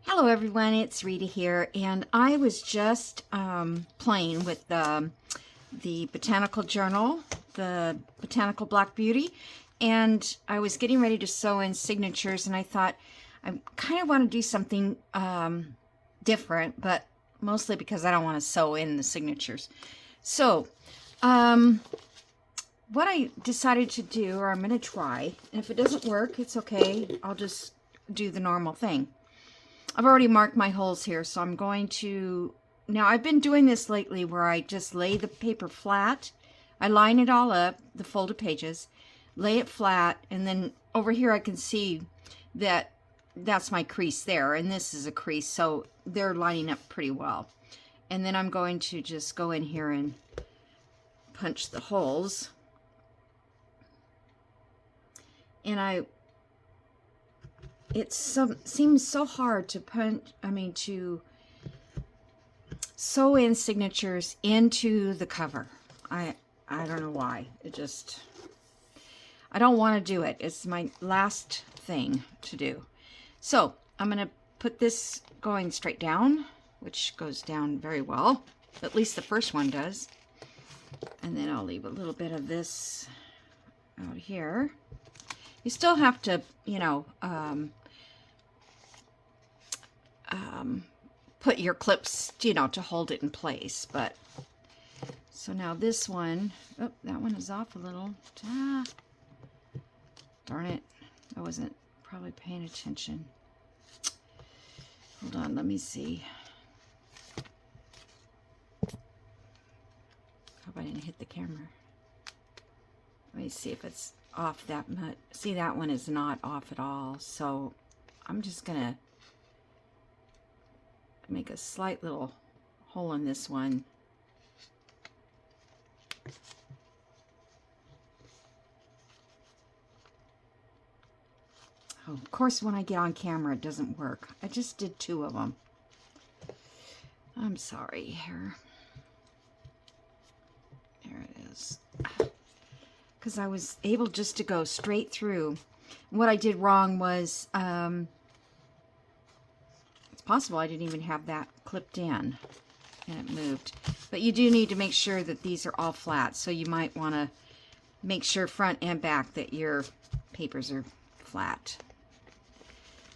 Hello everyone, it's Rita here, and I was just playing with the Botanical Journal, the Botanical Black Beauty, and I was getting ready to sew in signatures, and I thought I kind of want to do something different, but mostly because I don't want to sew in the signatures. So what I decided to do, or I'm going to try, and if it doesn't work, it's okay, I'll just do the normal thing. I've already marked my holes here, so I'm going to... Now, I've been doing this lately where I just lay the paper flat. I line it all up, the folded pages, lay it flat, and then over here I can see that that's my crease there, and this is a crease, so they're lining up pretty well. And then I'm going to just go in here and punch the holes. And it seems so hard to to sew in signatures into the cover. I don't know why. I don't want to do it. It's my last thing to do. So I'm going to put this going straight down, which goes down very well. At least the first one does. And then I'll leave a little bit of this out here. You still have to, put your clips, to hold it in place. But so now this one, oh, that one is off a little. Darn it, I wasn't probably paying attention. Hold on, let me see. Hope I didn't hit the camera. Let me see if it's off that much. See, that one is not off at all. So I'm just gonna make a slight little hole in this one. Oh, of course, when I get on camera, it doesn't work. I just did 2 of them. I'm sorry here. There it is. Because I was able just to go straight through. What I did wrong was, it's possible I didn't even have that clipped in and it moved. But you do need to make sure that these are all flat. So you might want to make sure front and back that your papers are flat.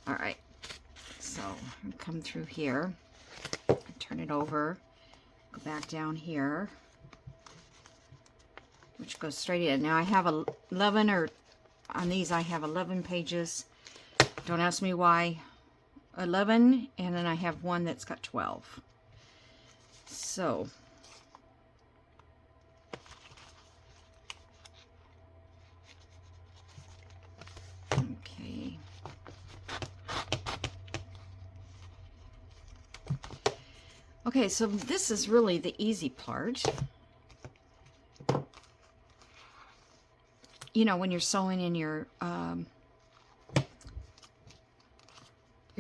All right. So I'll come through here, turn it over, go back down here, which goes straight in. Now I have 11, or on these I have 11 pages. Don't ask me why. 11, and then I have one that's got 12. So okay. Okay, so this is really the easy part. When you're sewing in your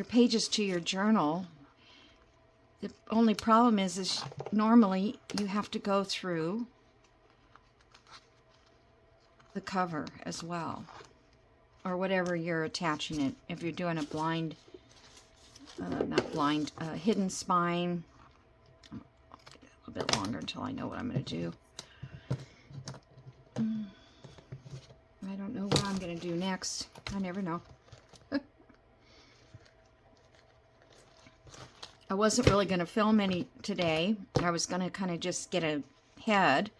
pages to your journal, the only problem is normally you have to go through the cover as well, or whatever you're attaching it. If you're doing a blind, hidden spine, a little bit longer until I know what I'm going to do. I don't know what I'm going to do next. I never know. I wasn't really going to film any today. I was going to kind of just get ahead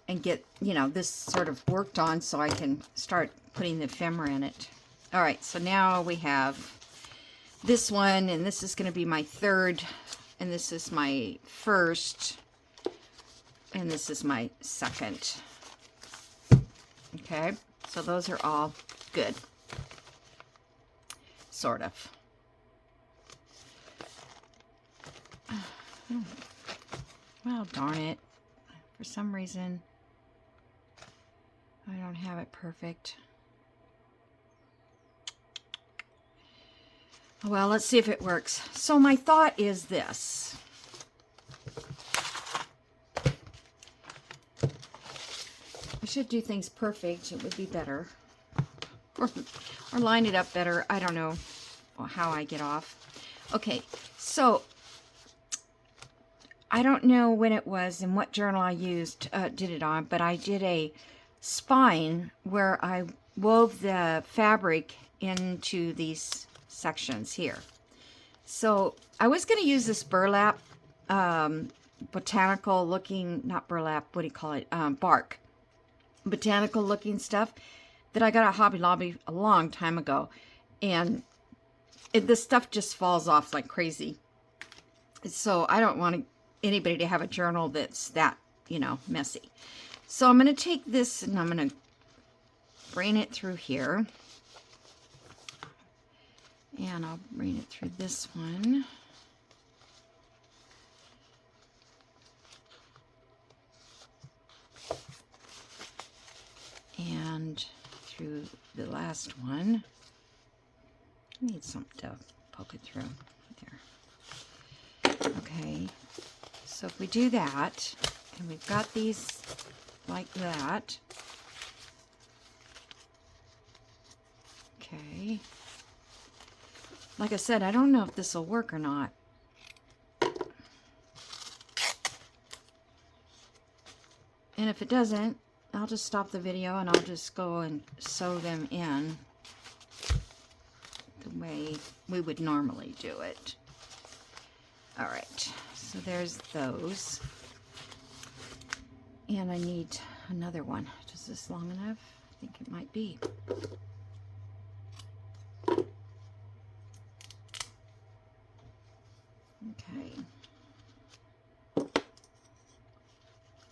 and get, this sort of worked on so I can start putting the ephemera in it. All right, so now we have this one, and this is going to be my 3rd, and this is my 1st, and this is my 2nd. Okay, so those are all good. Sort of. Well, darn it. For some reason, I don't have it perfect. Well, let's see if it works. So my thought is this. I should do things perfect. It would be better. Or line it up better. I don't know how I get off. Okay, so I don't know when it was and what journal I used, did it on, but I did a spine where I wove the fabric into these sections here. So I was going to use this burlap, botanical looking, not burlap, what do you call it, bark, botanical looking stuff that I got at Hobby Lobby a long time ago. And this stuff just falls off like crazy. So I don't want anybody to have a journal that's that, you know, messy. So I'm going to take this and I'm going to bring it through here. And I'll bring it through this one. And through the last one. I need something to poke it through. There. Okay. So if we do that, and we've got these like that. Okay. Like I said, I don't know if this will work or not. And if it doesn't, I'll just stop the video and I'll just go and sew them in the way we would normally do it. All right, so there's those. And I need another one. Is this long enough? I think it might be. Okay.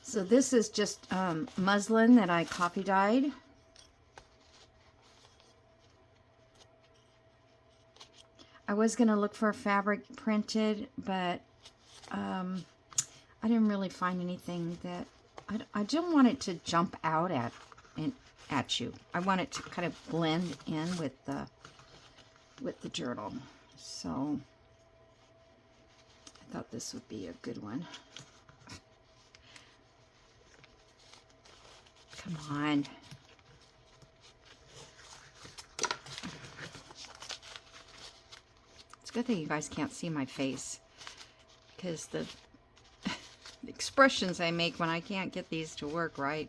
So this is just muslin that I copy dyed. I was going to look for a fabric printed, but I didn't really find anything that... I don't want it to jump out at you. I want it to kind of blend in with the journal. So I thought this would be a good one. Come on. It's a good thing you guys can't see my face, because the expressions I make when I can't get these to work right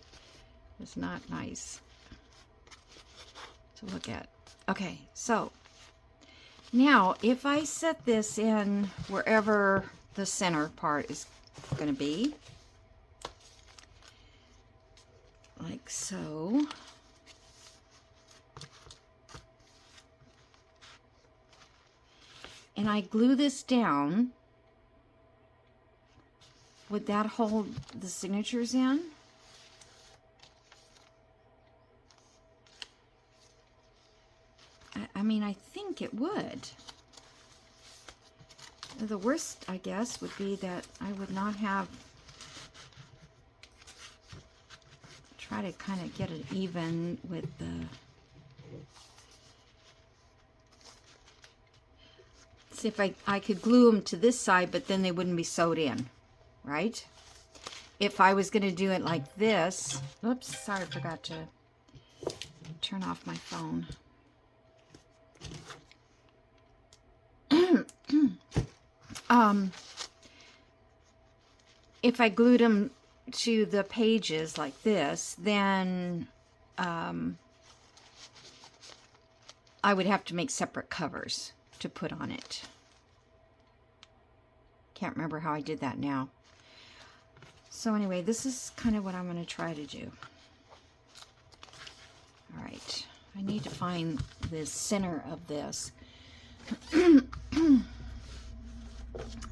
is not nice to look at. Okay, so now if I set this in wherever the center part is going to be, like so. And I glue this down, would that hold the signatures in? I mean, I think it would. The worst, I guess, would be that I would not have... Try to kind of get it even with the... See if I could glue them to this side, but then they wouldn't be sewed in, right? If I was going to do it like this... Oops, sorry, I forgot to turn off my phone. If I glued them to the pages like this, then I would have to make separate covers to put on it. Can't remember how I did that now. So anyway, this is kind of what I'm going to try to do. All right, I need to find the center of this.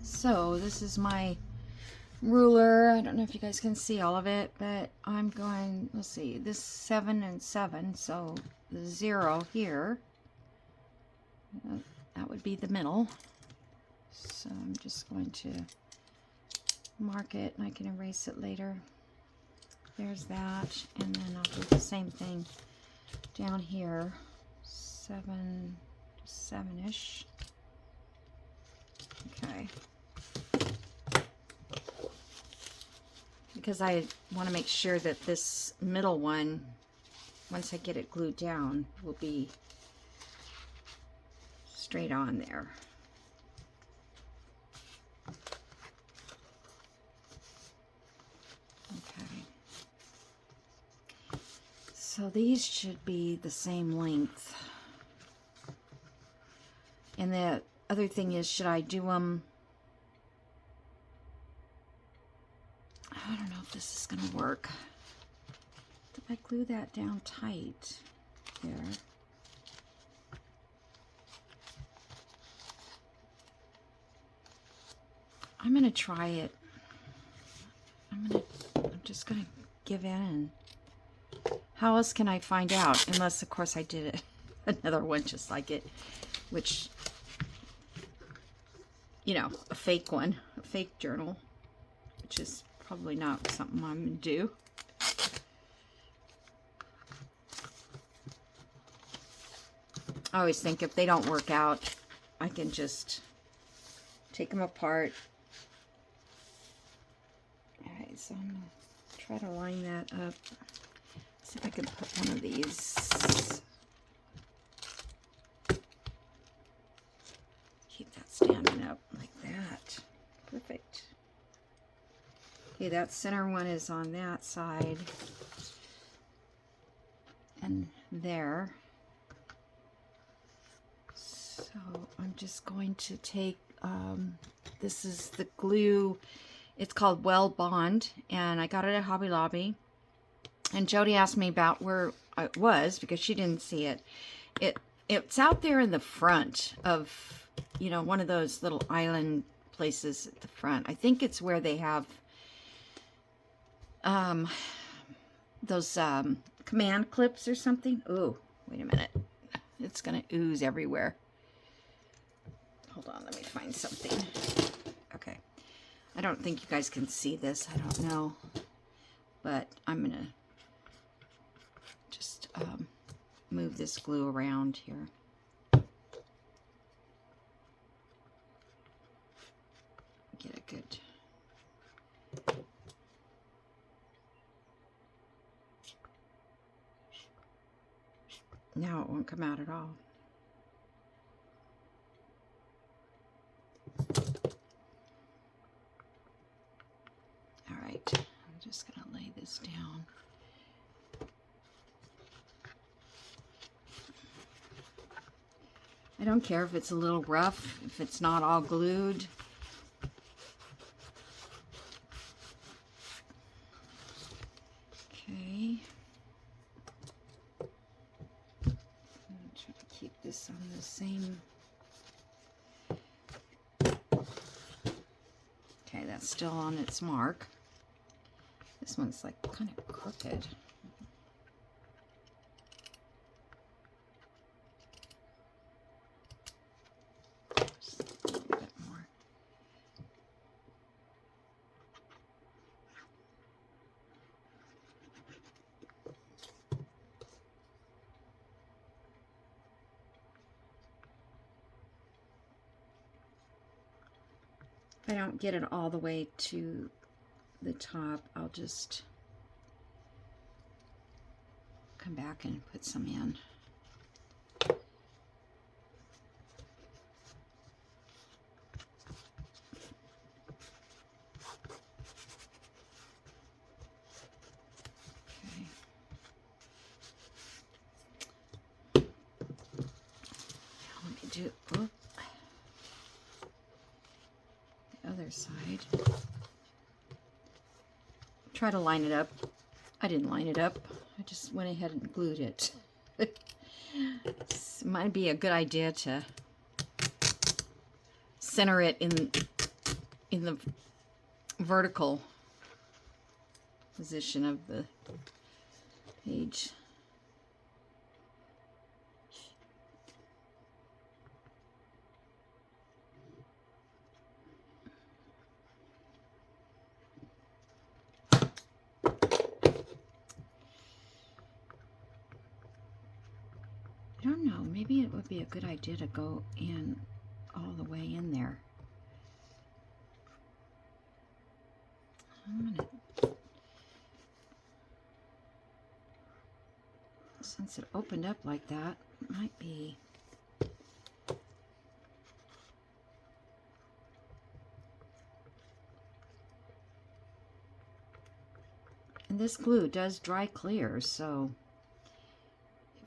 So this is my ruler. I don't know if you guys can see all of it, but I'm going, let's see, this 7 and 7, so the 0 here, that would be the middle. So I'm just going to mark it, and I can erase it later. There's that, and then I'll do the same thing down here, 7 to 7-ish. Okay. Because I want to make sure that this middle one, once I get it glued down, will be straight on there. So these should be the same length. And the other thing is, should I do them? I don't know if this is going to work. If I glue that down tight there. I'm going to try it. I'm just going to give in. How else can I find out? Unless, of course, I did it. Another one just like it, which, you know, a fake one, a fake journal, which is probably not something I'm going to do. I always think if they don't work out, I can just take them apart. Alright, so I'm going to try to line that up. See if I can put one of these. Keep that standing up like that. Perfect. Okay, that center one is on that side. And there. So I'm just going to take, this is the glue. It's called Well Bond, and I got it at Hobby Lobby. And Jody asked me about where it was because she didn't see it. It's out there in the front of, you know, one of those little island places at the front. I think it's where they have those command clips or something. Oh, wait a minute. It's going to ooze everywhere. Hold on, let me find something. Okay. I don't think you guys can see this. I don't know. But I'm going to just move this glue around here. Get a good... Now it won't come out at all. All right, I'm just going to lay this down. I don't care if it's a little rough, if it's not all glued. Okay. I'm trying to keep this on the same. Okay, that's still on its mark. This one's like kind of crooked. Just a little bit more. If I don't get it all the way to the top, I'll just come back and put some in. Okay. Now let me do the other side. Try to line it up. I didn't line it up. I just went ahead and glued it. It might be a good idea to center it in the vertical position of the page. I don't know, maybe it would be a good idea to go in all the way in there. Since it opened up like that, it might be... And this glue does dry clear, so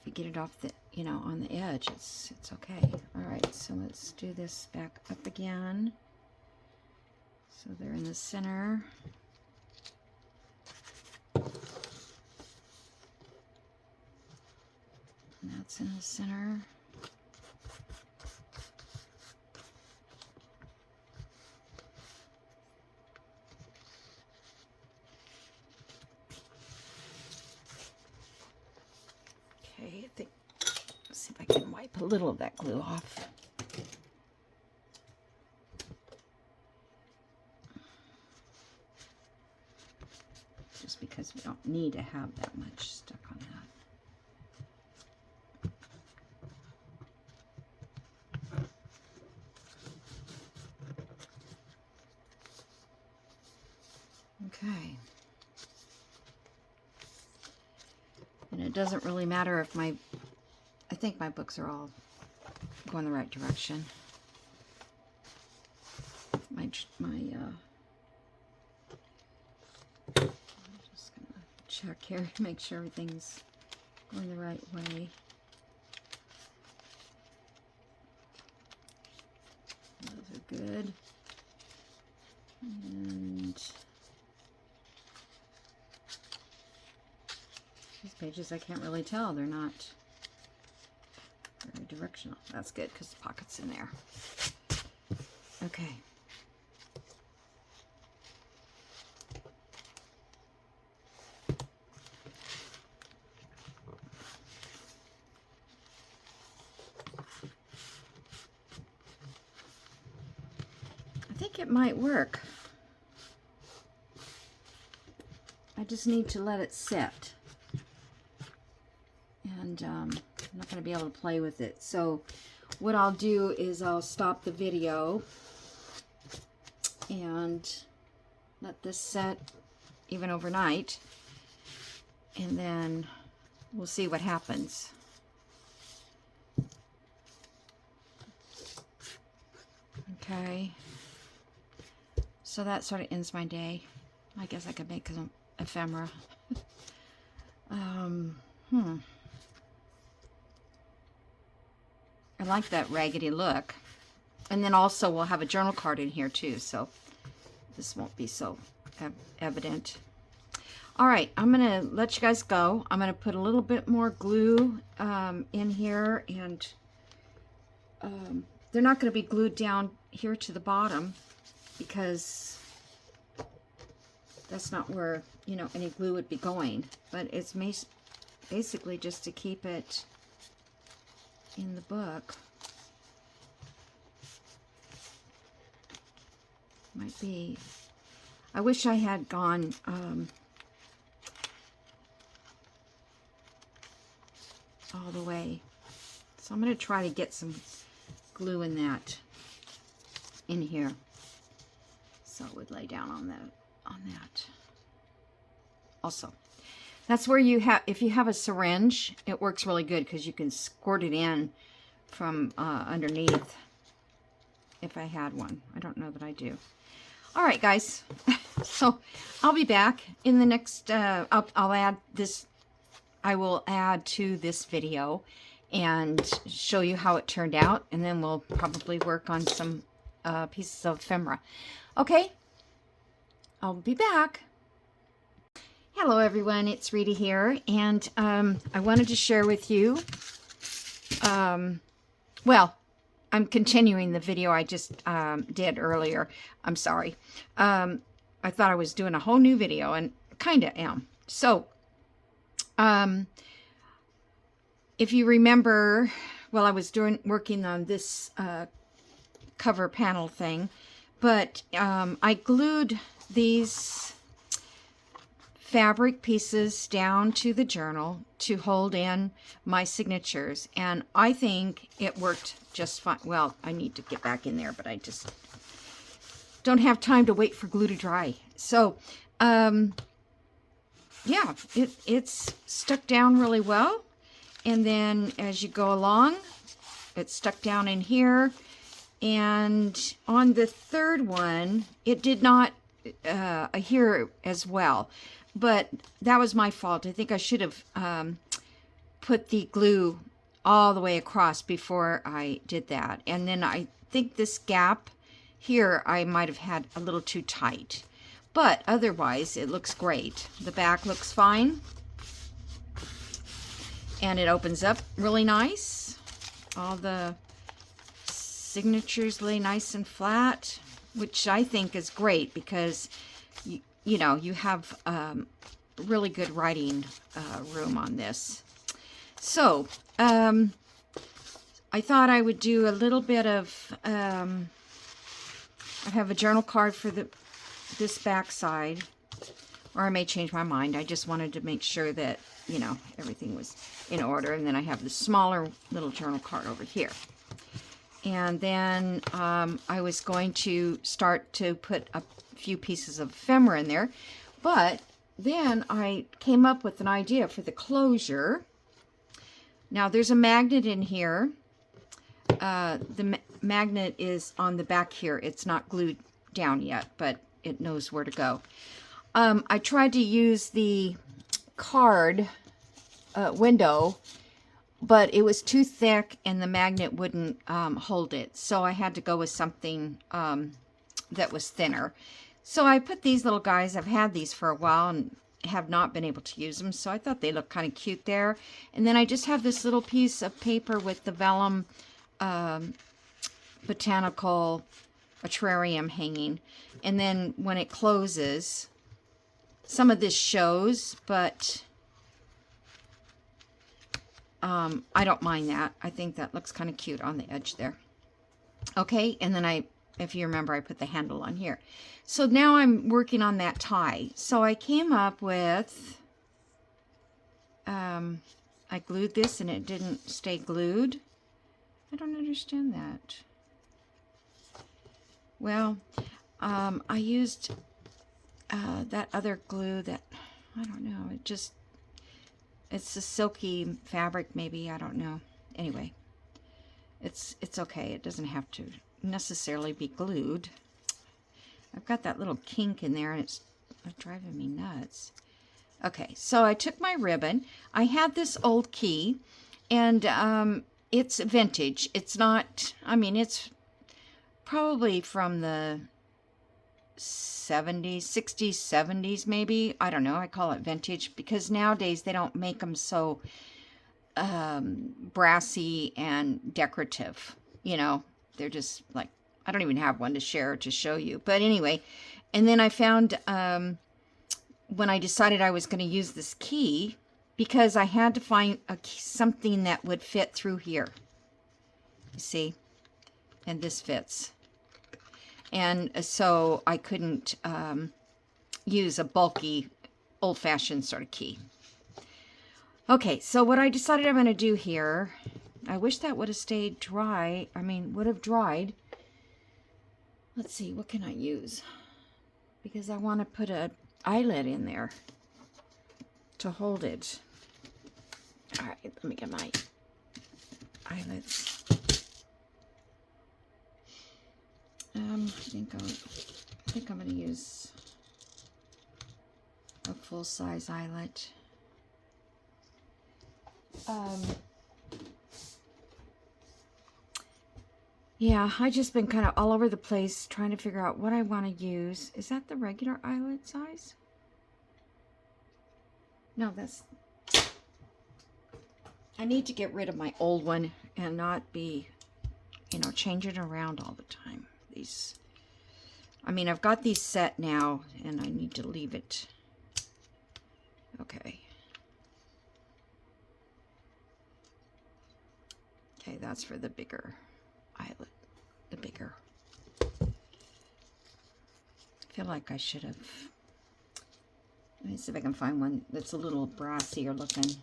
you get it off the, you know, on the edge, it's okay. All right, so let's do this back up again. So they're in the center. And that's in the center. Okay, I think, let's see if I can wipe a little of that glue off. Just because we don't need to have that much stuck on that. Okay. And it doesn't really matter if I think my books are all going the right direction. I'm just gonna check here to make sure everything's going the right way. Those are good. And these pages, I can't really tell. They're not very directional. That's good because the pocket's in there. Okay. I think it might work. I just need to let it sit. And I'm not going to be able to play with it. So what I'll do is I'll stop the video and let this set even overnight. And then we'll see what happens. Okay. So that sort of ends my day. I guess I could make some ephemera. I like that raggedy look. And then also we'll have a journal card in here too, so this won't be so evident. All right, I'm gonna let you guys go. I'm gonna put a little bit more glue in here, and they're not gonna be glued down here to the bottom because that's not where, you know, any glue would be going, but it's basically just to keep it in the book. Might be. I wish I had gone all the way. So I'm going to try to get some glue in that in here, so it would lay down on that. Also, that's where you have, if you have a syringe, it works really good because you can squirt it in from underneath. If I had one. I don't know that I do. All right, guys. So I'll be back in the next, I'll add this, I will add to this video and show you how it turned out. And then we'll probably work on some pieces of ephemera. Okay, I'll be back. Hello everyone, it's Rita here, and I wanted to share with you, well, I'm continuing the video I just did earlier. I'm sorry. I thought I was doing a whole new video, and kind of am. So, if you remember, well, I was working on this cover panel thing, but I glued these fabric pieces down to the journal to hold in my signatures, and I think it worked just fine. Well, I need to get back in there, but I just don't have time to wait for glue to dry. So yeah, it's stuck down really well, and then as you go along, it's stuck down in here, and on the third one it did not adhere as well. But that was my fault. I think I should have put the glue all the way across before I did that. And then I think this gap here I might have had a little too tight. But otherwise, it looks great. The back looks fine. And it opens up really nice. All the signatures lay nice and flat, which I think is great because, you know, you have really good writing room on this. So, I thought I would do a little bit of, I have a journal card for this back side, or I may change my mind. I just wanted to make sure that, you know, everything was in order. And then I have the smaller little journal card over here. And then I was going to start to put a few pieces of ephemera in there. But then I came up with an idea for the closure. Now there's a magnet in here. The magnet is on the back here. It's not glued down yet, but it knows where to go. I tried to use the card window, but it was too thick and the magnet wouldn't hold it. So I had to go with something that was thinner. So I put these little guys. I've had these for a while and have not been able to use them, so I thought they looked kind of cute there. And then I just have this little piece of paper with the vellum botanical atrarium hanging. And then when it closes, some of this shows, but I don't mind that. I think that looks kind of cute on the edge there. Okay, and then if you remember, I put the handle on here. So now I'm working on that tie. So I came up with, I glued this and it didn't stay glued. I don't understand that. Well, I used that other glue that, I don't know, it's a silky fabric maybe, I don't know. Anyway, it's okay. It doesn't have to necessarily be glued. I've got that little kink in there and it's driving me nuts. Okay, so I took my ribbon. I had this old key and it's vintage. It's not, I mean, it's probably from the 70s, 60s, 70s maybe. I don't know. I call it vintage because nowadays they don't make them so brassy and decorative. You know, they're just like, I don't even have one to share to show you. But anyway, and then I found when I decided I was going to use this key, because I had to find something that would fit through here. You see? And this fits. And so I couldn't use a bulky, old-fashioned sort of key. Okay, so what I decided I'm going to do here, I wish that would have stayed dry. I mean, would have dried. Let's see, what can I use? Because I want to put an eyelet in there to hold it. All right, let me get my eyelets. I think I'm going to use a full-size eyelet. Yeah, I've just been kind of all over the place trying to figure out what I want to use. Is that the regular eyelet size? No, that's... I need to get rid of my old one and not be, you know, changing around all the time. These, I mean, I've got these set now and I need to leave it. Okay. Okay, that's for the bigger eyelet. The bigger. I feel like I should have. Let me see if I can find one that's a little brassier looking.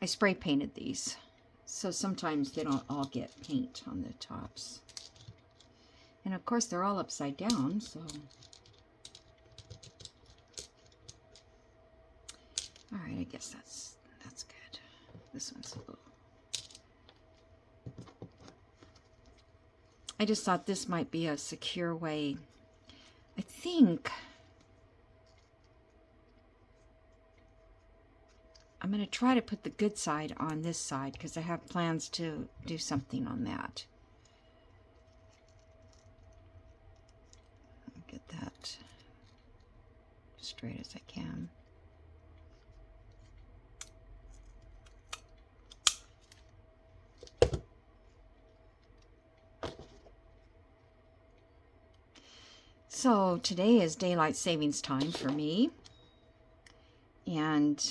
I spray painted these, so sometimes they don't all get paint on the tops. And of course they're all upside down, so. All right, I guess that's good. This one's a little. I just thought this might be a secure way. I think going to try to put the good side on this side because I have plans to do something on that. Get that straight as I can. So today is daylight savings time for me, and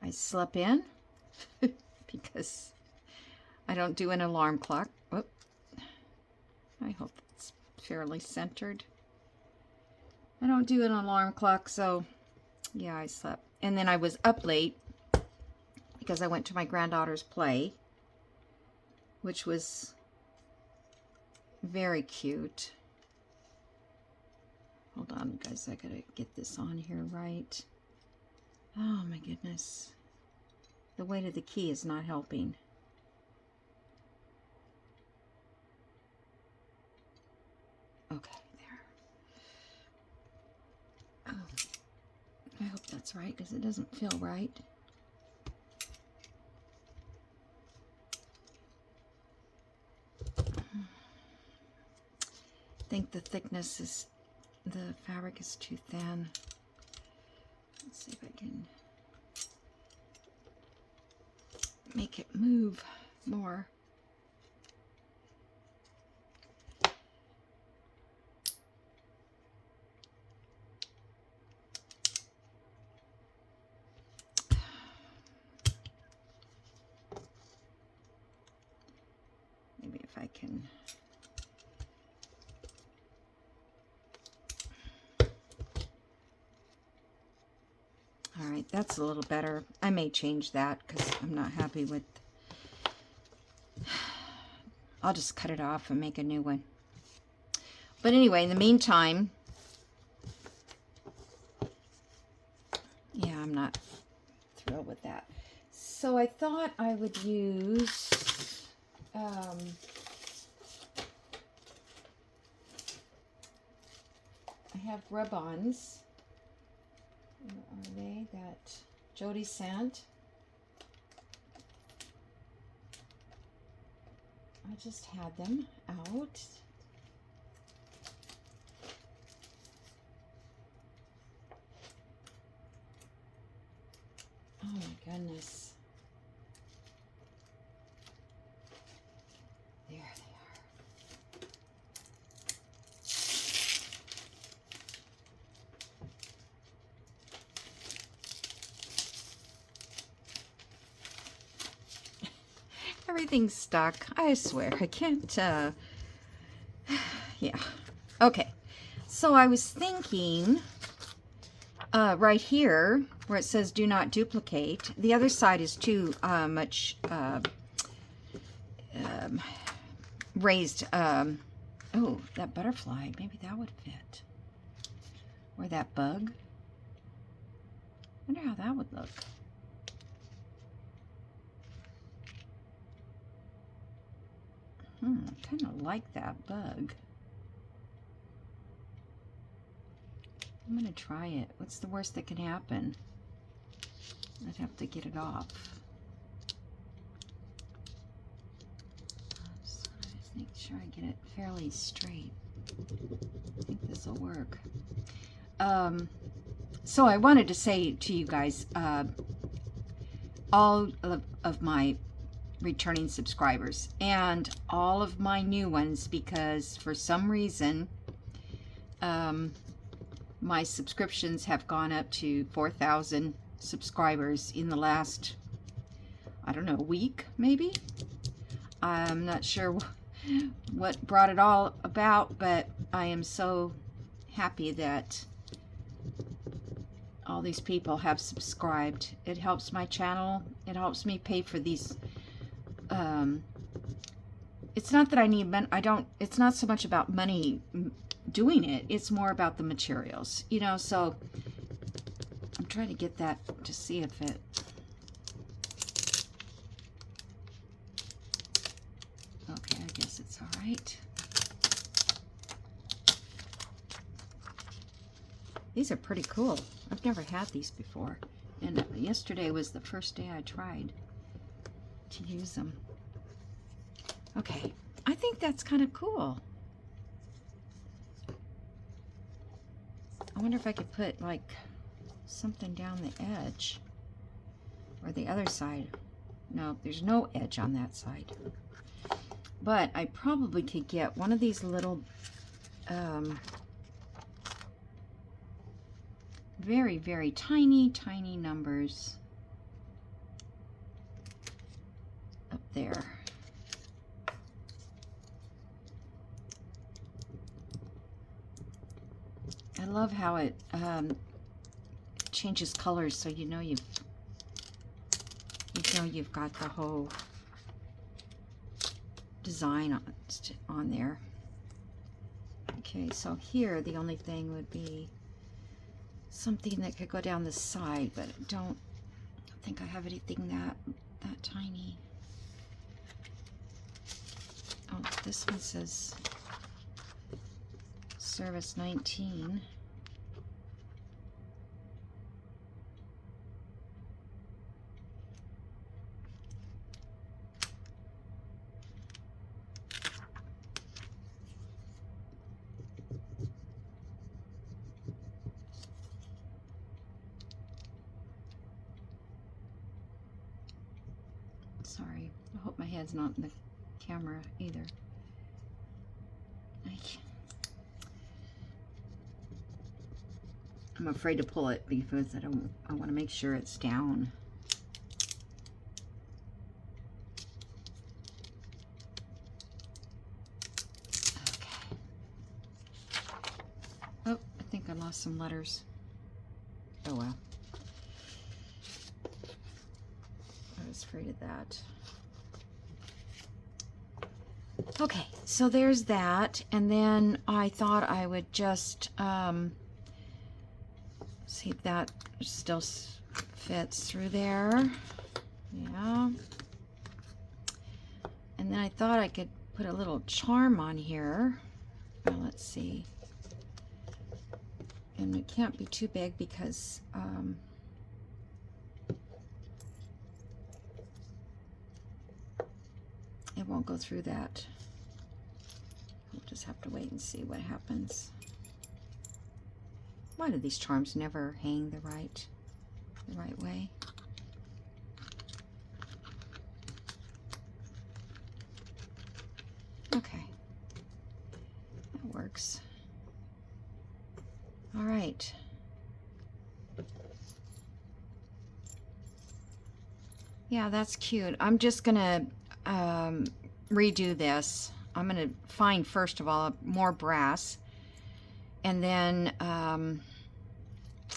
I slept in because I don't do an alarm clock. Whoop. I hope it's fairly centered. I don't do an alarm clock, so yeah, I slept. And then I was up late because I went to my granddaughter's play, which was very cute. Hold on, guys, I gotta get this on here right. Oh my goodness. The weight of the key is not helping. Okay, there. Oh, I hope that's right because it doesn't feel right. I think the thickness is, the fabric is too thin. Let's see if I can make it move more. Maybe if I can. All right, that's a little better. I may change that because I'm not happy with. I'll just cut it off and make a new one. But anyway, in the meantime, yeah, I'm not thrilled with that. So I thought I would use I have rub-ons. Where are they? That Jody sent. I just had them out. Oh my goodness. There they are. Everything's stuck. I swear. I can't, yeah. Okay. So I was thinking, right here, where it says do not duplicate, the other side is too much raised. Oh, that butterfly. Maybe that would fit. Or that bug. I wonder how that would look. I kind of like that bug. I'm going to try it. What's the worst that can happen? I'd have to get it off. Just make sure I get it fairly straight. I think this will work. So I wanted to say to you guys, all of my returning subscribers and all of my new ones, because for some reason my subscriptions have gone up to 4,000 subscribers in the last, I don't know, week maybe. I'm not sure what brought it all about, but I am so happy that all these people have subscribed. It helps my channel. It helps me pay for these. It's not that I need money. It's not so much about money doing it. It's more about the materials, you know. So I'm trying to get that to see if it. Okay, I guess it's all right. These are pretty cool. I've never had these before. And yesterday was the first day I tried to use them. Okay, I think that's kind of cool. I wonder if I could put like something down the edge or the other side. No, there's no edge on that side. But I probably could get one of these little very, very tiny, tiny numbers up there. I love how it changes colors, so you know you've got the whole design on there. Okay, so here the only thing would be something that could go down the side, but I don't think I have anything that tiny. Oh, this one says service 19. Sorry, I hope my head's not in the camera either. I'm afraid to pull it because I want to make sure it's down. Okay. Oh, I think I lost some letters. Oh well. I was afraid of that. Okay, so there's that, and then I thought I would just see if that still fits through there. Yeah. And then I thought I could put a little charm on here. Well, let's see. And it can't be too big because it won't go through that. We'll just have to wait and see what happens. Why do these charms never hang the right way? Okay, that works. All right. Yeah, that's cute. I'm just gonna redo this. I'm gonna find, first of all, more brass, and then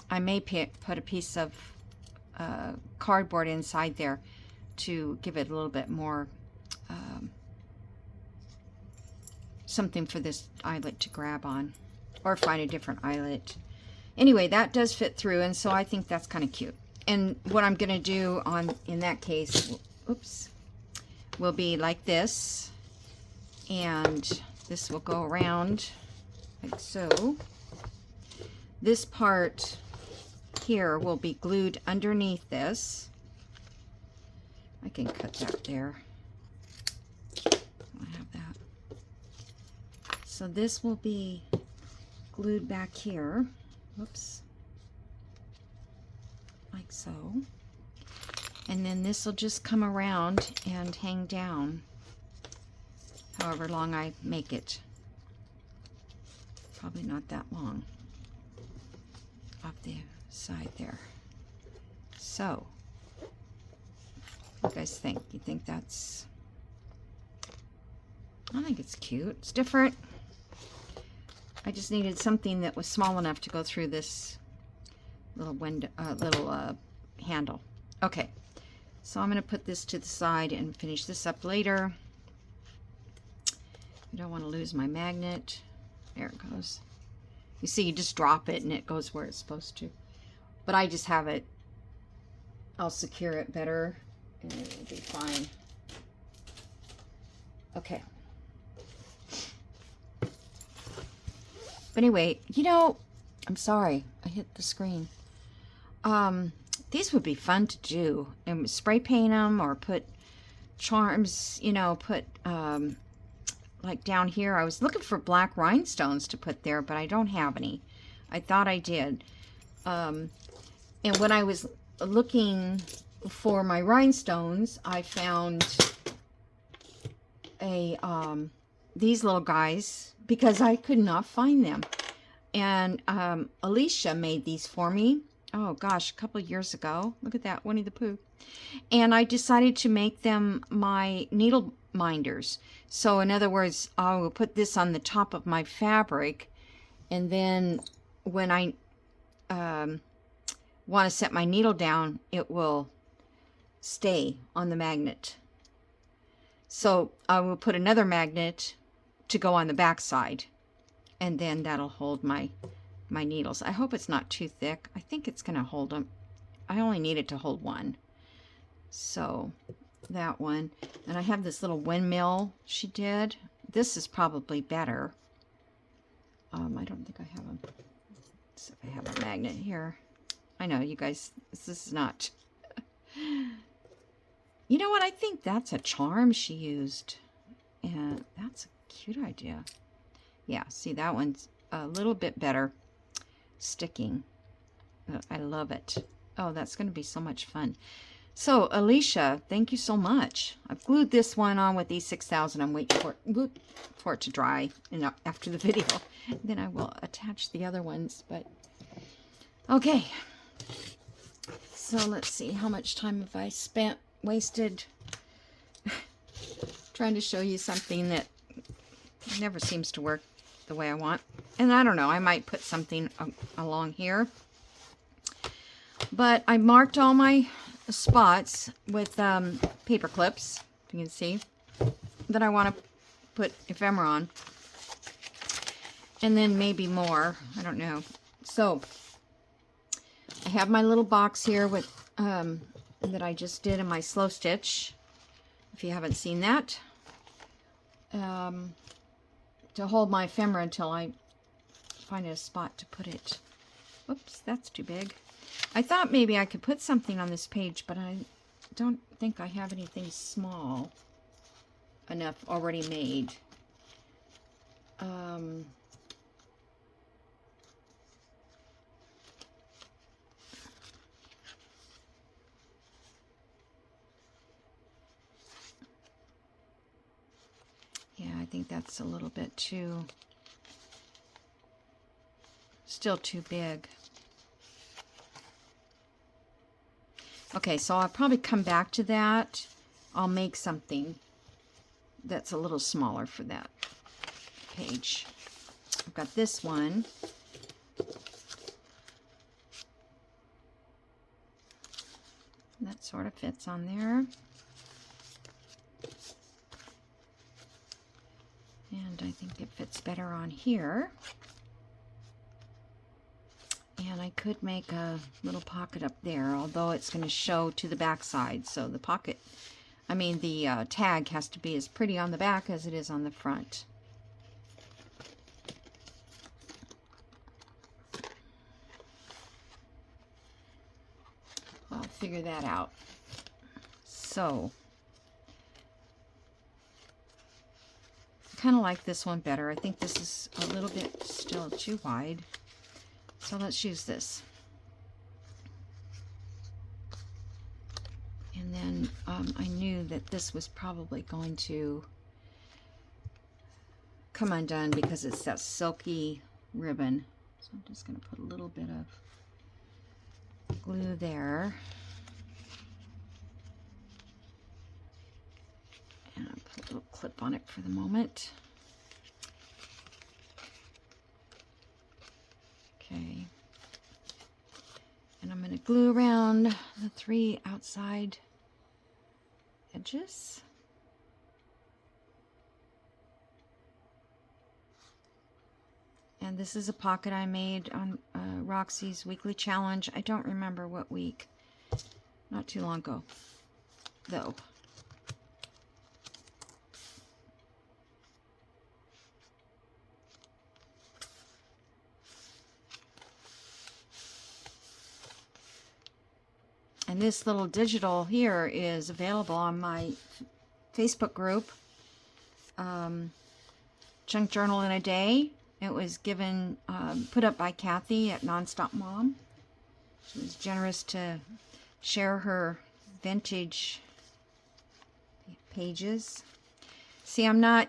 I may put a piece of cardboard inside there to give it a little bit more something for this eyelet to grab on, or find a different eyelet. Anyway, that does fit through, and so I think that's kind of cute. And what I'm going to do in that case, oops, will be like this, and this will go around like so. This part here will be glued underneath this. I can cut that there. I have that. So this will be glued back here. Whoops. Like so. And then this will just come around and hang down however long I make it. Probably not that long. Off the side there. So, what do you guys think? You think that's... I think it's cute. It's different. I just needed something that was small enough to go through this little window, handle. Okay, so I'm going to put this to the side and finish this up later. I don't want to lose my magnet. There it goes. You see, you just drop it and it goes where it's supposed to. But I just have it. I'll secure it better and it'll be fine. Okay. But anyway, you know, I'm sorry. I hit the screen. These would be fun to do, and spray paint them or put charms, you know, put like down here. I was looking for black rhinestones to put there, but I don't have any. I thought I did. And when I was looking for my rhinestones, I found a these little guys because I could not find them. And Alicia made these for me. Oh gosh, a couple of years ago. Look at that, Winnie the Pooh. And I decided to make them my needle minders. So in other words, I will put this on the top of my fabric, and then when I want to set my needle down, it will stay on the magnet. So I will put another magnet to go on the back side, and then that'll hold my needles. I hope it's not too thick. I think it's going to hold them. I only need it to hold one. So that one. And I have this little windmill she did. This is probably better. I don't think I have a... So I have a magnet here. I know, you guys, this is not... You know what? I think that's a charm she used. And that's a cute idea. Yeah, see, that one's a little bit better sticking. I love it. Oh, that's going to be so much fun. So, Alicia, thank you so much. I've glued this one on with E6000. I'm waiting for it to dry after the video. Then I will attach the other ones. But okay. So, let's see. How much time have I wasted trying to show you something that never seems to work the way I want. And I don't know, I might put something along here. But I marked all my spots with paper clips, if you can see, that I want to put ephemera on. And then maybe more, I don't know. So, I have my little box here with that I just did in my slow stitch, if you haven't seen that. To hold my ephemera until I find a spot to put it. Whoops, that's too big. I thought maybe I could put something on this page, but I don't think I have anything small enough already made. Yeah, I think that's a little bit too, still too big. Okay, so I'll probably come back to that. I'll make something that's a little smaller for that page. I've got this one. That sort of fits on there. And I think it fits better on here. And I could make a little pocket up there, although it's going to show to the back side. So the pocket, I mean the tag has to be as pretty on the back as it is on the front. I'll figure that out. So, kind of like this one better. I think this is a little bit still too wide. So let's use this. And then I knew that this was probably going to come undone because it's that silky ribbon. So I'm just going to put a little bit of glue there. And I'll put a little clip on it for the moment. Okay. And I'm going to glue around the 3 outside edges. And this is a pocket I made on Roxy's weekly challenge. I don't remember what week. Not too long ago, though. And this little digital here is available on my Facebook group, Chunk Journal in a Day. It was given, put up by Kathy at Nonstop Mom. She was generous to share her vintage pages. See, I'm not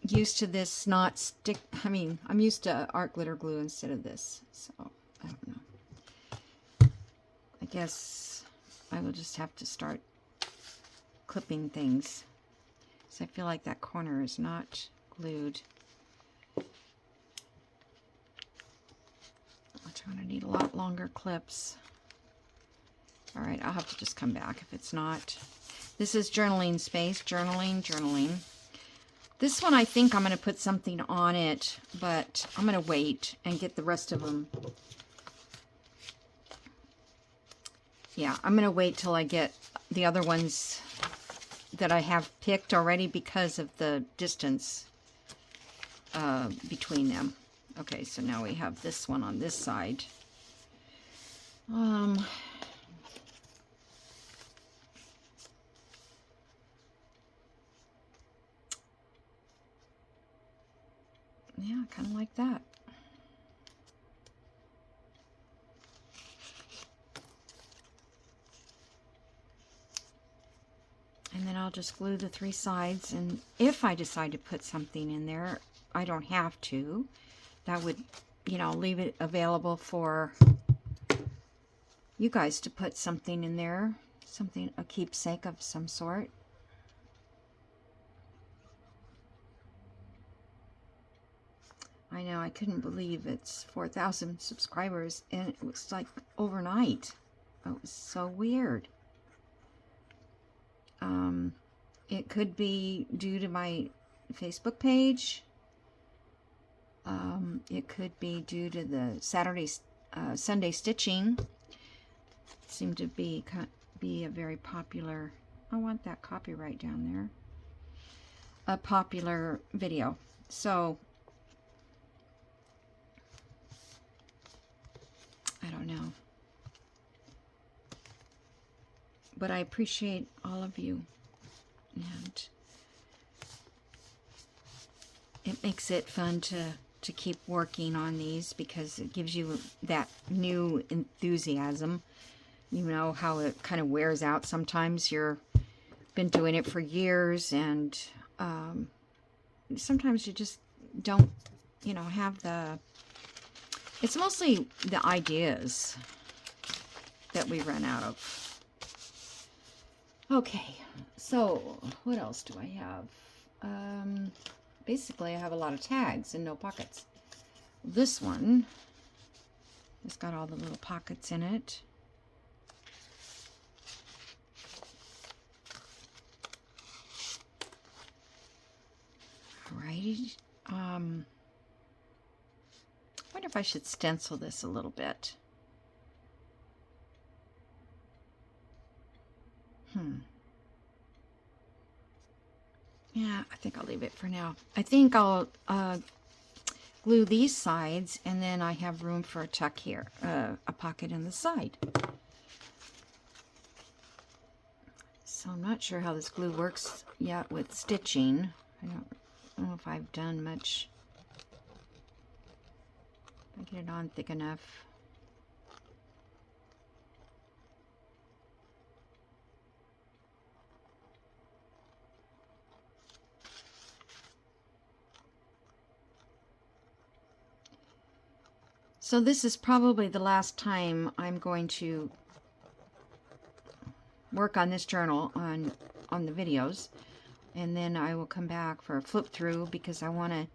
used to this not stick. I mean, I'm used to art glitter glue instead of this. So, I don't know. I guess I will just have to start clipping things. So I feel like that corner is not glued. I'm going to need a lot longer clips. All right, I'll have to just come back if it's not. This is journaling space, journaling. This one, I think I'm going to put something on it, but I'm going to wait and get the rest of them. Yeah, I'm going to wait till I get the other ones that I have picked already because of the distance between them. Okay, so now we have this one on this side. Yeah, kind of like that. And then I'll just glue the 3 sides, and if I decide to put something in there, I don't have to. That would, you know, leave it available for you guys to put something in there, something, a keepsake of some sort. I know, I couldn't believe it's 4,000 subscribers, and it was like overnight. It was so weird. It could be due to my Facebook page. It could be due to the Sunday stitching. Seemed to be a very popular. I want that copyright down there. A popular video. So I don't know. But I appreciate all of you. And it makes it fun to keep working on these because it gives you that new enthusiasm. You know how it kind of wears out sometimes. You've been doing it for years, and sometimes you just don't, you know, have the... It's mostly the ideas that we run out of. Okay, so what else do I have? Basically, I have a lot of tags and no pockets. This one has got all the little pockets in it. Alrighty. I wonder if I should stencil this a little bit. Yeah, I think I'll leave it for now. I think I'll glue these sides, and then I have room for a tuck here, a pocket in the side. So I'm not sure how this glue works yet with stitching. I don't know if I've done much. I get it on thick enough. So this is probably the last time I'm going to work on this journal on the videos, and then I will come back for a flip through because I want to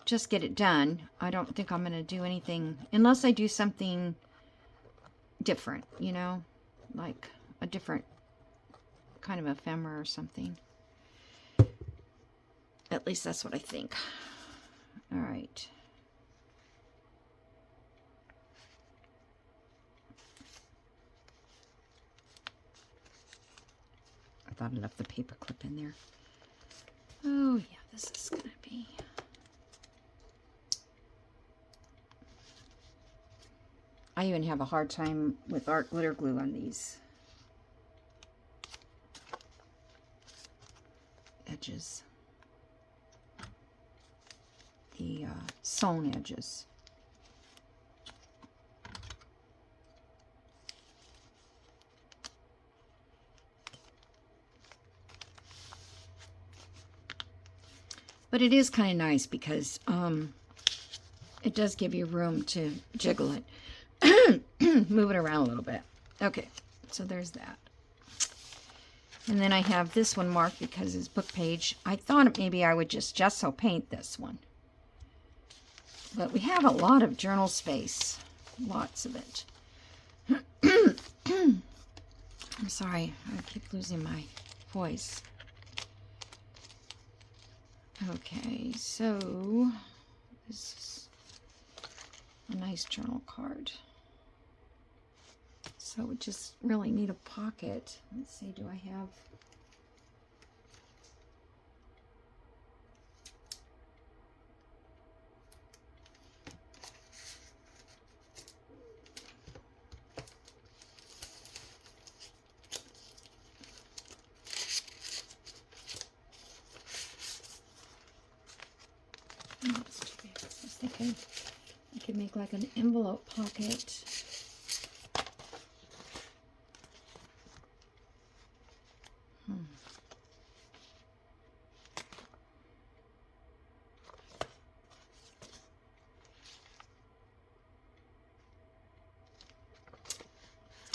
just get it done. I don't think I'm going to do anything unless I do something different, you know, like a different kind of ephemera or something. At least that's what I think. All right. I thought I left the paper clip in there. Oh yeah, this is gonna be... I even have a hard time with art glitter glue on these. edges, the sewn edges. But it is kind of nice because it does give you room to jiggle it, move it around a little bit. Okay, so there's that. And then I have this one marked because it's book page. I thought maybe I would just gesso paint this one. But we have a lot of journal space. Lots of it. I'm sorry, I keep losing my voice. Okay, so this is a nice journal card. So we just really need a pocket. Let's see, do I have... Oh, it's too big. I was thinking I could make like an envelope pocket.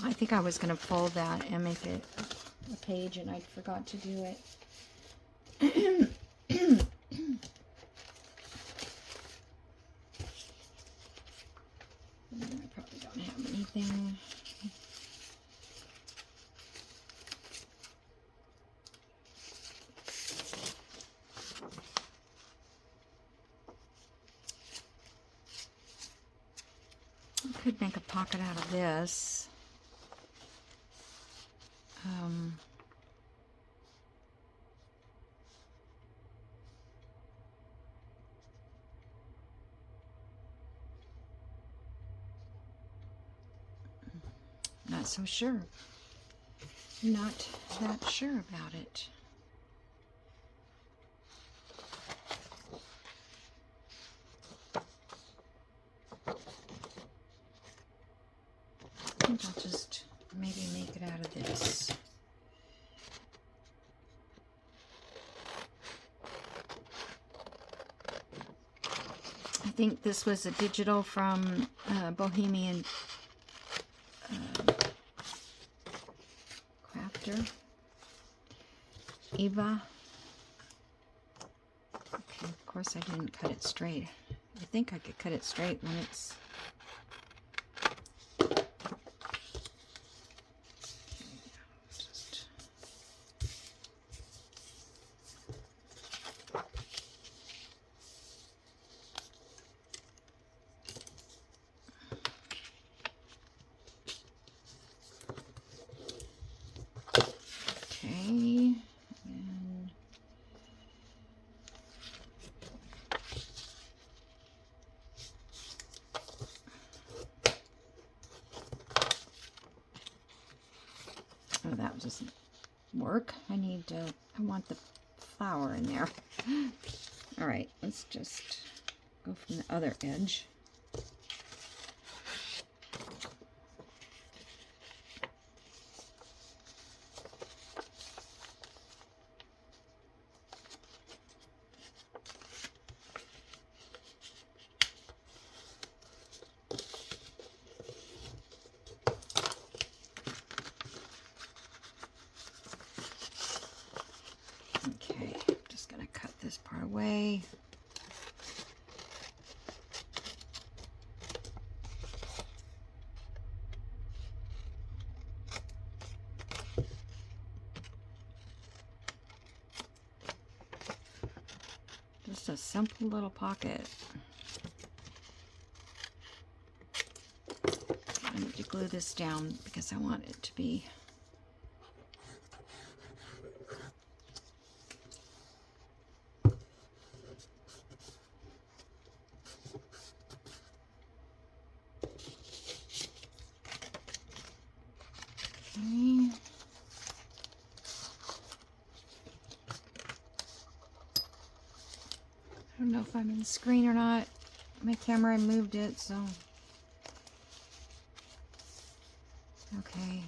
I think I was going to fold that and make it a page, and I forgot to do it. I probably don't have anything. I could make a pocket out of this. Not so sure. Not that sure about it. I think I'll just maybe make it out of this. I think this was a digital from Bohemian Crafter. Eva. Okay, of course I didn't cut it straight. I think I could cut it straight when it's... Okay, and oh, that doesn't work. I want the flower in there. All right, let's just go from the other edge. Okay, just gonna cut this part away. Just a simple little pocket. I need to glue this down because I want it to be okay. don't know if I'm in the screen or not. My camera, I moved it, so. Okay.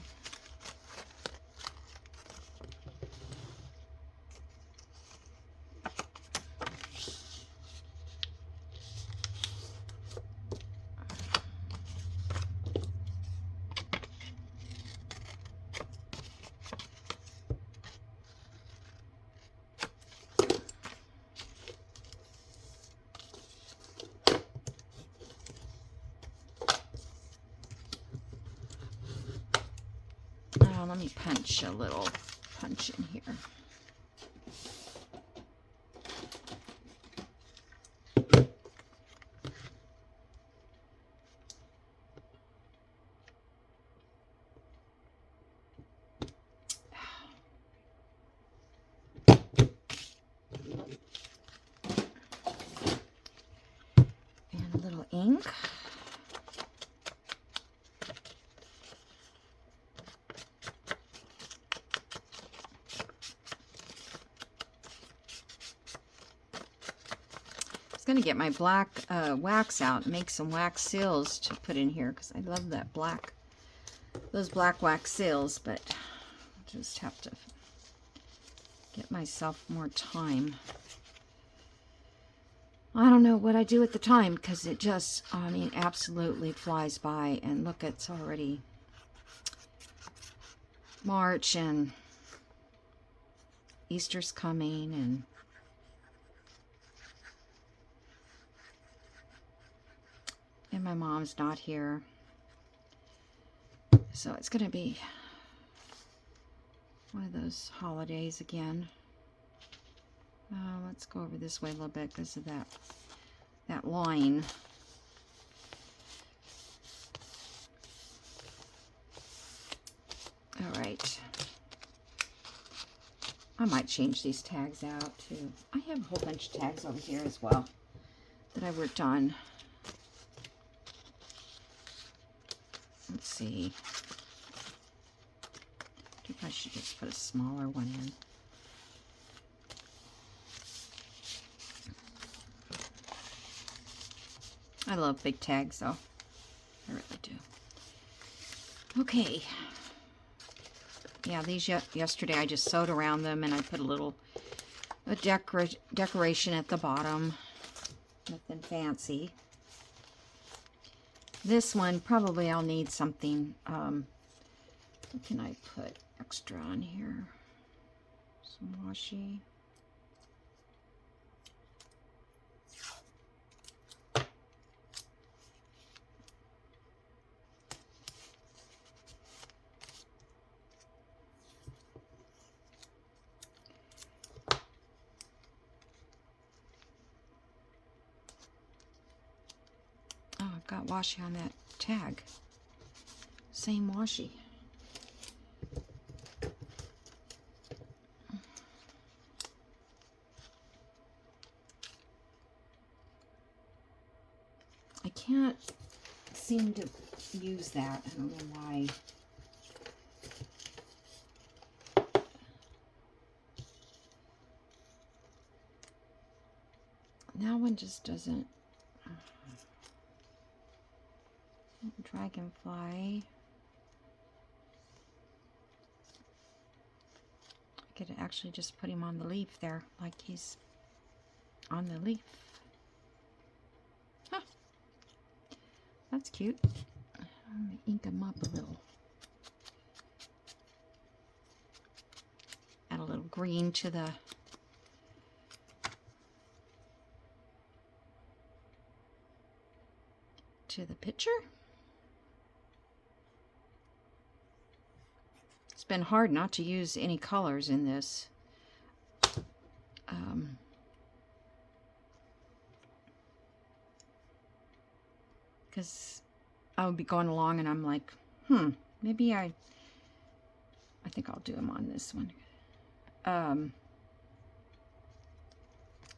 Let me punch a little punch in here. And a little ink. Going to get my black wax out and make some wax seals to put in here because I love that black, those black wax seals, but I'll just have to get myself more time. I don't know what I do at the time because it just, I mean, absolutely flies by. And look, it's already March and Easter's coming, and my mom's not here. So it's going to be one of those holidays again. Let's go over this way a little bit because of that line. All right. I might change these tags out too. I have a whole bunch of tags over here as well that I worked on. Let's see. I think I should just put a smaller one in. I love big tags though. I really do. Okay. Yeah, these yesterday I just sewed around them and I put a decoration at the bottom. Nothing fancy. This one, probably I'll need something, what can I put extra on here? Some washi. Oh, I've got washi on that tag. Same washi. I can't seem to use that. I don't know why. That one just doesn't. Dragonfly. I could actually just put him on the leaf there, like he's on the leaf. Huh. That's cute. I'm going to ink him up a little. Add a little green to the picture. It's been hard not to use any colors in this. Because I would be going along and I'm like, maybe I think I'll do them on this one.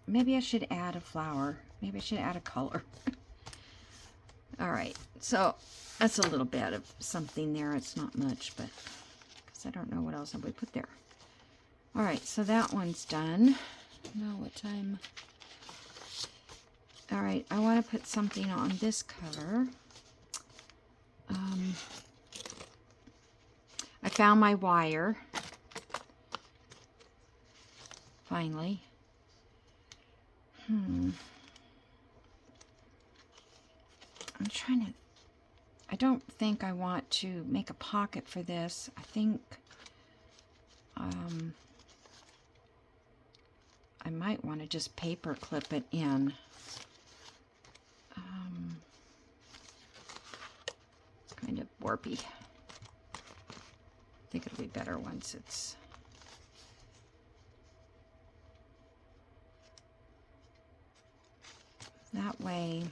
Maybe I should add a flower. Maybe I should add a color. All right, so that's a little bit of something there. It's not much, but because I don't know what else I would put there. All right, so that one's done. Now what time? All right, I want to put something on this cover. I found my wire. Finally. I'm trying to... I don't think I want to make a pocket for this. I think I might want to just paper clip it in. Kind of warpy. I think it'll be better once it's... That way,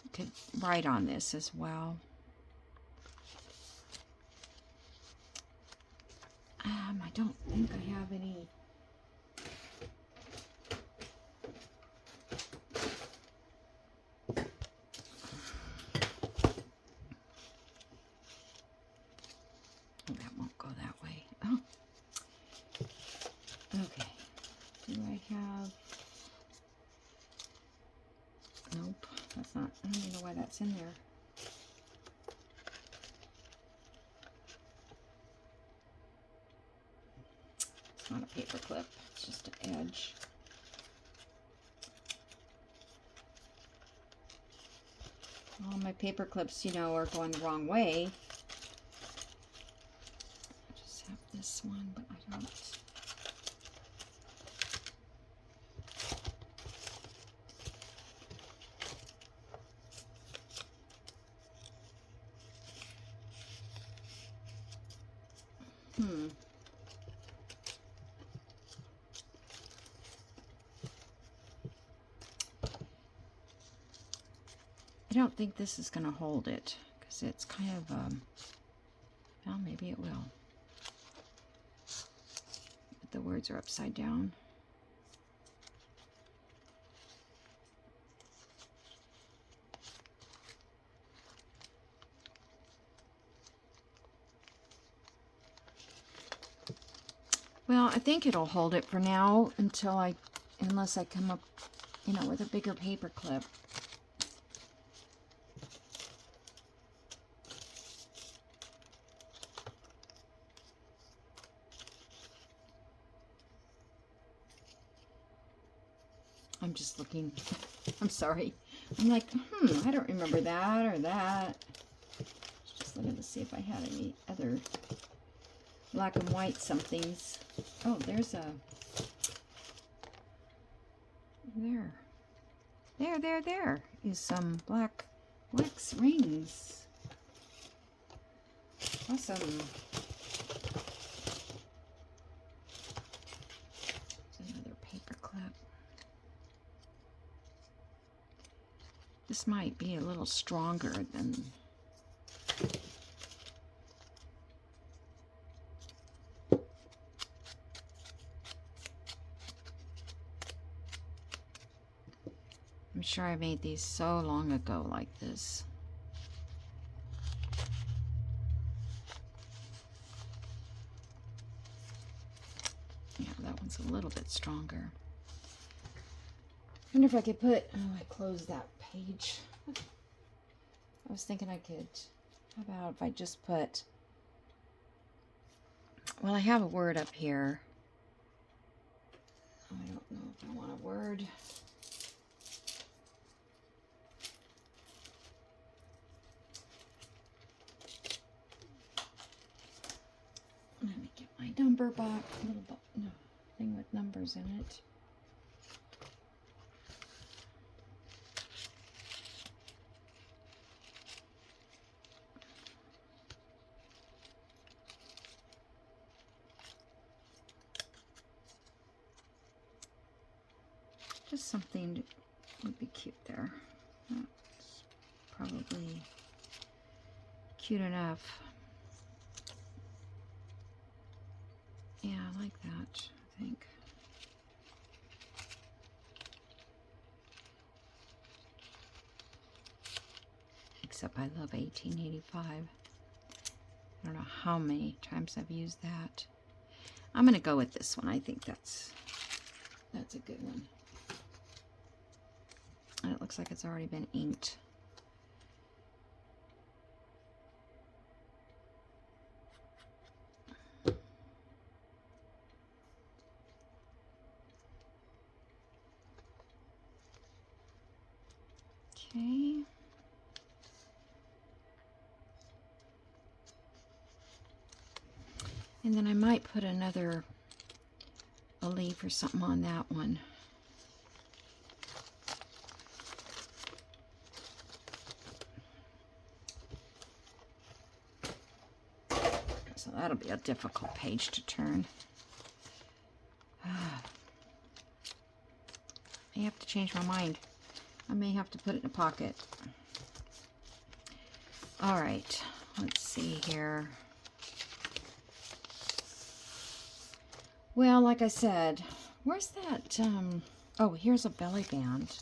I could write on this as well. I don't think I have any. That won't go that way. Oh. Okay. Do I have... Nope, that's not... I don't even know why that's in there. It's not a paper clip, it's just an edge. All my paper clips, you know, are going the wrong way. I just have this one, but I don't... I don't think this is going to hold it because it's kind of, well, maybe it will. But the words are upside down. Well, I think it'll hold it for now until unless I come up, you know, with a bigger paper clip. I'm just looking. I'm sorry. I'm like, I don't remember that or that. Just looking to see if I had any other black and white somethings. Oh, there's a... There is some black wax rings. Awesome. Another paper clip. This might be a little stronger than... I'm sure I made these so long ago like this. Yeah, that one's a little bit stronger. I wonder if I could put... Oh, I closed that page. I was thinking I could... How about if I just put... Well, I have a word up here. I don't know if I want a word. Let me get my number box, little thing with numbers in it. Just something would be cute there. That's probably cute enough. Yeah, I like that, I think. Except I love 1885. I don't know how many times I've used that. I'm going to go with this one. I think that's a good one. And it looks like it's already been inked. Okay. And then I might put a leaf or something on that one. So that'll be a difficult page to turn. I have to change my mind. I may have to put it in a pocket. All right, let's see here. Well, like I said, where's that? Oh, here's a belly band.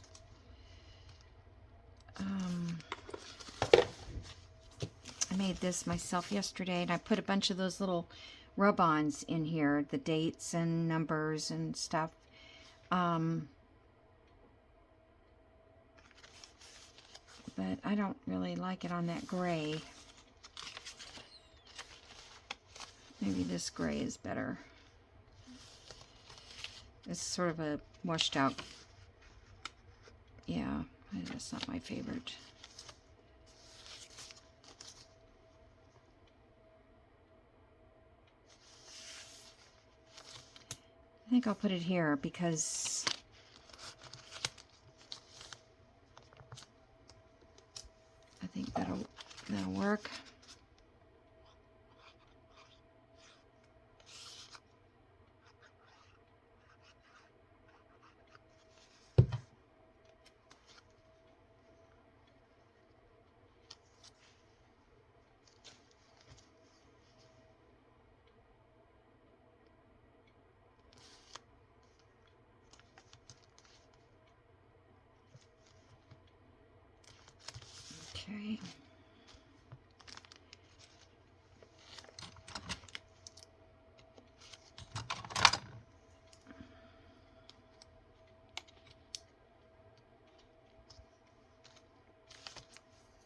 I made this myself yesterday, and I put a bunch of those little rub-ons in here, the dates and numbers and stuff. But I don't really like it on that gray. Maybe this gray is better. It's sort of a washed out. Yeah, that's not my favorite. I think I'll put it here because I think that'll work. Okay.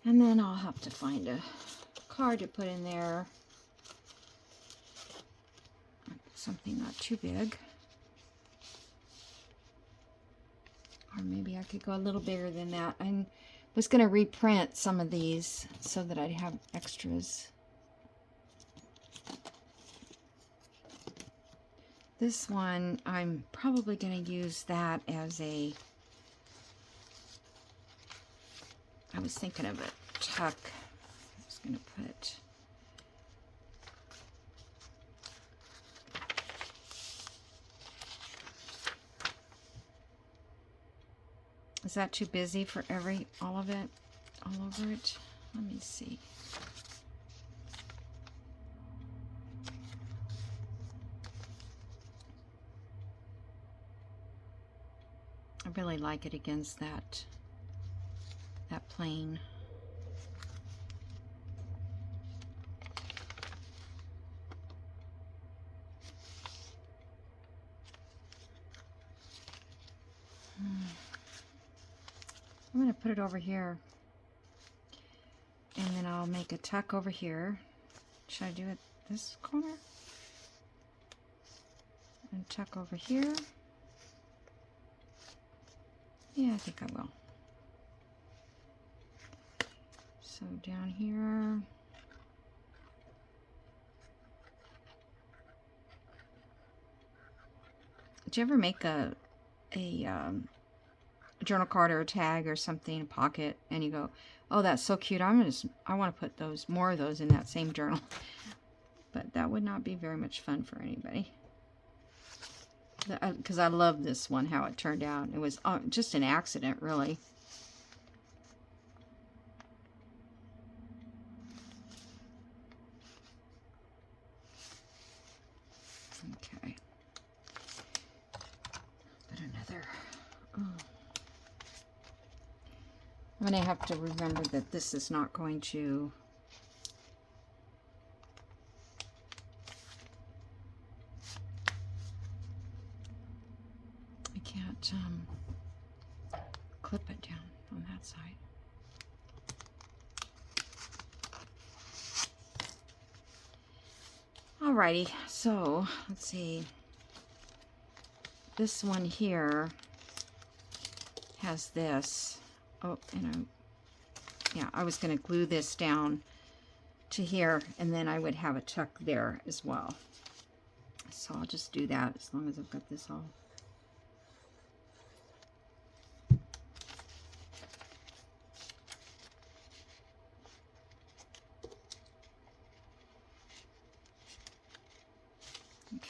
And then I'll have to find a card to put in there. Something not too big. Or maybe I could go a little bigger than that. I was going to reprint some of these so that I'd have extras. This one, I'm probably going to use that as a... I was thinking of a tuck. I was going to put... Is that too busy for all of it, all over it? Let me see. I really like it against that plain. I'm going to put it over here, and then I'll make a tuck over here. Should I do it this corner? And tuck over here. Yeah, I think I will. So down here. Did you ever make a journal card or a tag or something, a pocket, and you go, oh, that's so cute, I want to put more of those in that same journal? But that would not be very much fun for anybody. Because I love this one, how it turned out. It was just an accident, really. Okay. But another... Oh. I'm going to have to remember that this is not going to... I can't clip it down on that side. Alrighty, so let's see. This one here has this. Oh, and I was going to glue this down to here, and then I would have a tuck there as well. So I'll just do that as long as I've got this all.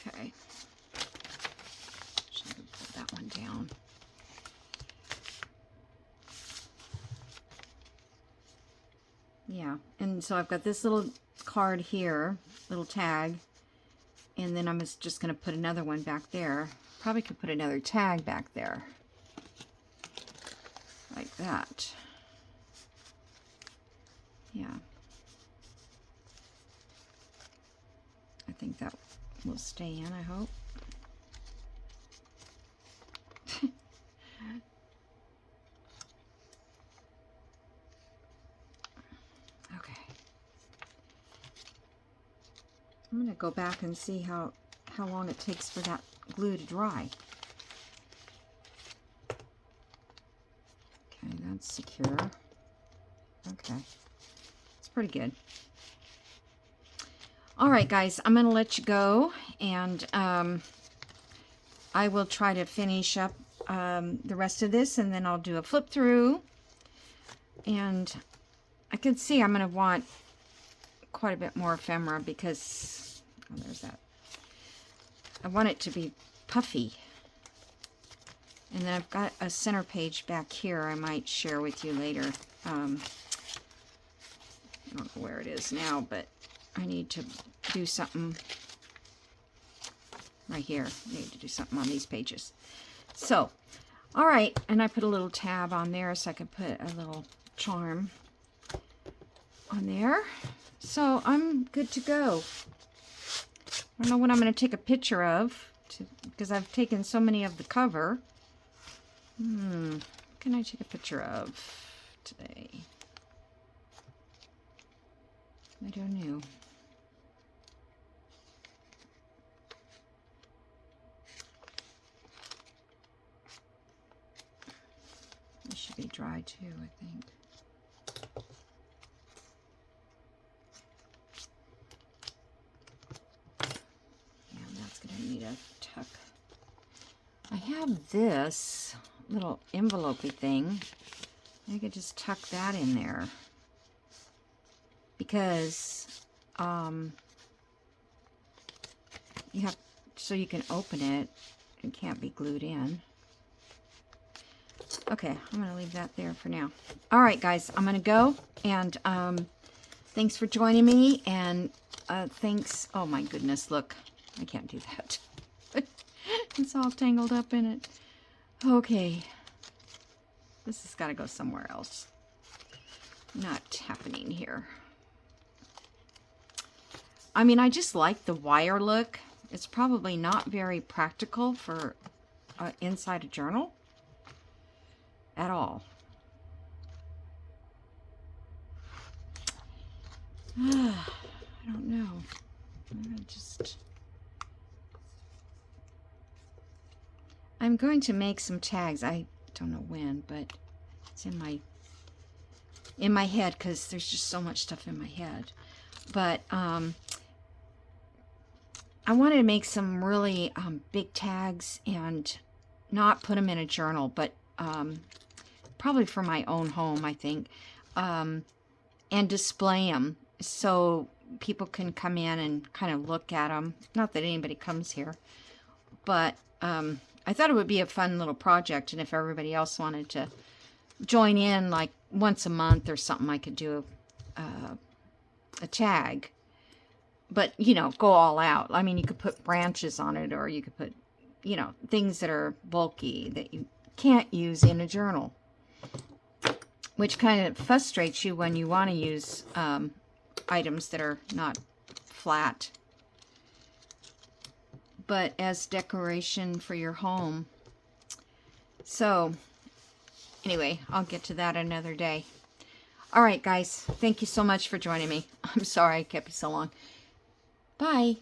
Okay. Should put that one down. Yeah, and so I've got this little card here, little tag, and then I'm just going to put another one back there. Probably could put another tag back there, like that. Yeah. I think that will stay in, I hope. Okay. I'm going to go back and see how long it takes for that glue to dry. Okay, that's secure. Okay. It's pretty good. All right, guys, I'm going to let you go, and I will try to finish up the rest of this, and then I'll do a flip through. And I can see I'm going to want quite a bit more ephemera because, oh, there's that. I want it to be puffy. And then I've got a center page back here I might share with you later. I don't know where it is now, but I need to do something right here. I need to do something on these pages. So, all right, and I put a little tab on there so I could put a little charm on there. So I'm good to go. I don't know what I'm going to take a picture of because I've taken so many of the cover. What can I take a picture of today? I don't know. This should be dry too, I think. Yeah, that's going to need a tuck. I have this little envelope-y thing. I could just tuck that in there. Because you have, so you can open it. It can't be glued in. Okay, I'm going to leave that there for now. All right, guys, I'm going to go. And thanks for joining me. And thanks. Oh, my goodness, look. I can't do that. It's all tangled up in it. Okay. This has got to go somewhere else. Not happening here. I mean, I just like the wire look. It's probably not very practical for inside a journal at all. I don't know. I'm going to make some tags. I don't know when, but it's in my head because there's just so much stuff in my head. But I wanted to make some really big tags and not put them in a journal, but probably for my own home, I think, and display them so people can come in and kind of look at them. Not that anybody comes here, but I thought it would be a fun little project, and if everybody else wanted to join in like once a month or something, I could do a tag. But, you know, go all out. I mean, you could put branches on it, or you could put, you know, things that are bulky that you can't use in a journal, which kind of frustrates you when you want to use items that are not flat, but as decoration for your home. So, Anyway, I'll get to that another day. All right, guys. Thank you so much for joining me. I'm sorry I kept you so long. Bye.